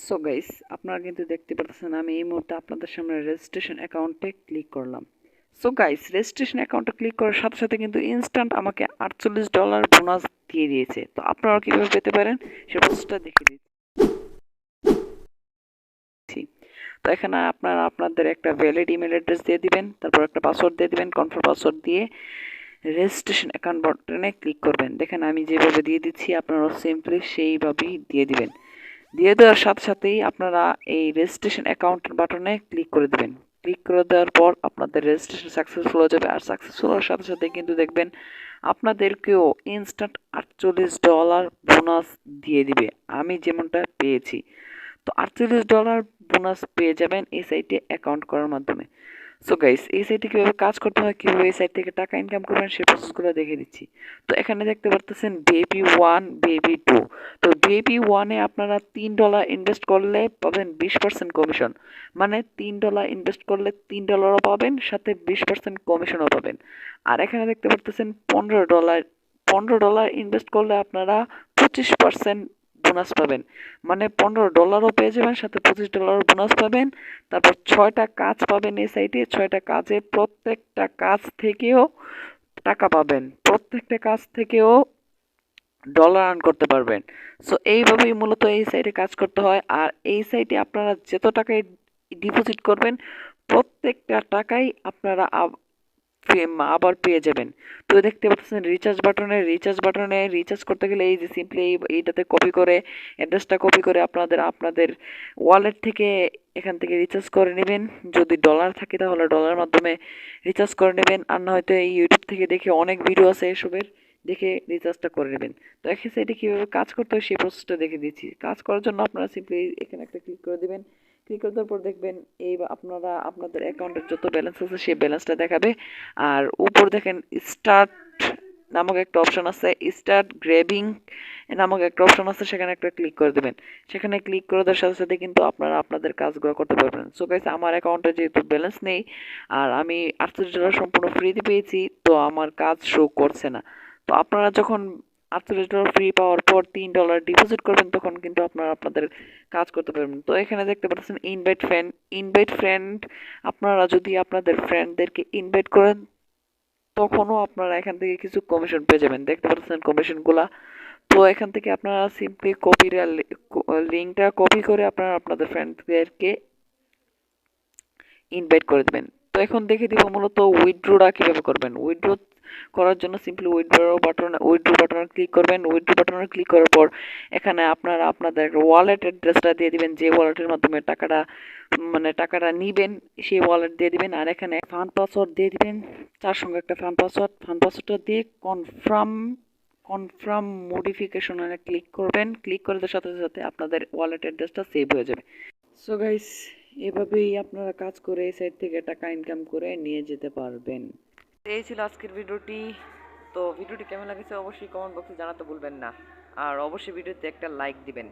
So guys, আপনারা কিন্তু দেখতে পাচ্ছেন আমি এই মুহূর্তে আপনাদের সামনে রেজিস্ট্রেশন অ্যাকাউন্টে ক্লিক করলাম। সো গাইস, রেজিস্ট্রেশন অ্যাকাউন্টে ক্লিক করার সাথে সাথে কিন্তু ইনস্ট্যান্ট আমাকে $48 বোনাস দিয়ে দিয়েছে। তো আপনারা কিভাবে পেতে পারেন সে প্রসেসটা দেখিয়ে দিচ্ছি। তো এখানে আপনারা আপনাদের একটা ভ্যালিড ইমেল অ্যাড্রেস দিয়ে দিবেন, তারপর একটা পাসওয়ার্ড দিয়ে দিবেন, কনফার্ম পাসওয়ার্ড দিয়ে রেজিস্ট্রেশন অ্যাকাউন্ট বাটনে ক্লিক করবেন। দেখেন আমি যেভাবে দিয়ে দিচ্ছি আপনারা সিম্পলি সেইভাবেই দিয়ে দিবেন। দিয়ে দেওয়ার সাথে সাথেই আপনারা এই রেজিস্ট্রেশন অ্যাকাউন্ট বাটনে ক্লিক করে দেবেন। ক্লিক করে দেওয়ার পর আপনাদের রেজিস্ট্রেশন সাকসেসফুল হয়ে যাবে। আর সাকসেসফুল হওয়ার সাথে সাথে কিন্তু দেখবেন আপনাদেরকেও ইনস্ট্যান্ট $48 বোনাস দিয়ে দিবে, আমি যেমনটা পেয়েছি। তো $48 বোনাস পেয়ে যাবেন এই সাইটে অ্যাকাউন্ট করার মাধ্যমে। সো গাইস, এই সাইটে কীভাবে কাজ করতে হয়, কীভাবে এই সাইট থেকে টাকা ইনকাম করবেন সেই প্রসেসগুলো দেখে দিচ্ছি। তো এখানে দেখতে পারতেছেন বেবি 1, বেবি 2। তো বেবি 1-এ আপনারা $3 ইনভেস্ট করলে পাবেন 20% কমিশন। মানে $3 ইনভেস্ট করলে $3 পাবেন, সাথে 20% কমিশনও পাবেন। আর এখানে দেখতে পারতেছেন $15 ইনভেস্ট করলে আপনারা 25% বোনাস পাবেন। মানে $15 পেয়ে যাবেন, সাথে $25 বোনাস পাবেন। তারপর 6টা কাজ পাবেন এই সাইটে। 6টা কাজে প্রত্যেকটা কাজ থেকেও টাকা পাবেন, প্রত্যেকটা কাজ থেকেও ডলার আর্ন করতে পারবেন। সো এইভাবেই মূলত এই সাইটে কাজ করতে হয়। আর এই সাইটে আপনারা যত টাকাই ডিপোজিট করবেন প্রত্যেকটা টাকাই আপনারা আবার পেয়ে যাবেন। তো দেখতে পাচ্ছেন রিচার্জ বাটনে রিচার্জ করতে গেলে এই যে সিম্পলি এইটাতে কপি করে অ্যাড্রেসটা কপি করে আপনাদের ওয়ালেট থেকে এখান থেকে রিচার্জ করে নেবেন। যদি ডলার থাকে তাহলে ডলারের মাধ্যমে রিচার্জ করে নেবেন, আর না হয়তো এই ইউটিউব থেকে দেখে অনেক ভিডিও আছে এসবের, দেখে রিচার্জটা করে নেবেন। তো একই সাইডে কীভাবে কাজ করতে হয় সেই প্রসেসটা দেখে দিচ্ছি। কাজ করার জন্য আপনারা সিম্পলি এখানে একটা ক্লিক করে দেবেন। ক্লিক করে দেওয়ার পর দেখবেন এই আপনারা আপনাদের অ্যাকাউন্টের যত ব্যালেন্স আছে সেই ব্যালেন্সটা দেখাবে। আর উপর দেখেন স্টার্ট নামক একটা অপশন আছে, স্টার্ট গ্র্যাবিং নামক একটা অপশন আছে, সেখানে একটা ক্লিক করে দেবেন। সেখানে ক্লিক করে দেওয়ার সাথে সাথে কিন্তু আপনারা আপনাদের কাজগুলো করতে পারবেন। সো গাইস, আমার অ্যাকাউন্টে যেহেতু ব্যালেন্স নেই আর আমি $48 সম্পূর্ণ ফ্রিতে পেয়েছি, তো আমার কাজ শো করছে না। তো আপনারা যখন $48 ফ্রি পাওয়ার পর $3 ডিপোজিট করবেন তখন কিন্তু আপনারা আপনাদের কাজ করতে পারবেন। তো এখানে দেখতে পাচ্ছেন ইনভাইট ফ্রেন্ড আপনারা যদি আপনাদের ফ্রেন্ডদেরকে ইনভাইট করেন তখনও আপনারা এখান থেকে কিছু কমিশন পেয়ে যাবেন। দেখতে পাচ্ছেন কমিশনগুলা। তো এখান থেকে আপনারা সিম্পলি লিঙ্কটা কপি করে আপনারা আপনাদের ফ্রেন্ডদেরকে ইনভাইট করে দেবেন। তো এখন দেখে দিব মূলত উইথড্রোটা কিভাবে করবেন। উইথড্রো করার জন্য সিম্পলি উইথড্রো বাটনে ক্লিক করবেন। উইথড্রো বাটনে ক্লিক করার পর এখানে আপনারা আপনাদের ওয়ালেট অ্যাড্রেসটা দিয়ে দিবেন, যে ওয়ালেটের মাধ্যমে টাকাটা নিবেন সেই ওয়ালেট দিয়ে দিবেন। আর এখানে ফান্ড পাসওয়ার্ড দিয়ে দিবেন, তার সঙ্গে একটা ফান্ড পাসওয়ার্ডটা দিয়ে কনফার্ম মডিফিকেশনে ক্লিক করবেন। ক্লিক করে দেওয়ার সাথে সাথে আপনাদের ওয়ালেট অ্যাড্রেসটা সেভ হয়ে যাবে। সো গাইস, এভাবেই আপনারা কাজ করে এই সাইট থেকে টাকা ইনকাম করে নিয়ে যেতে পারবেন। এই ছিল আজকের ভিডিওটি। তো ভিডিওটি কেমন লাগছে অবশ্যই কমেন্ট বক্সে জানাতে ভুলবেন না, আর অবশ্যই ভিডিওতে একটা লাইক দিবেন।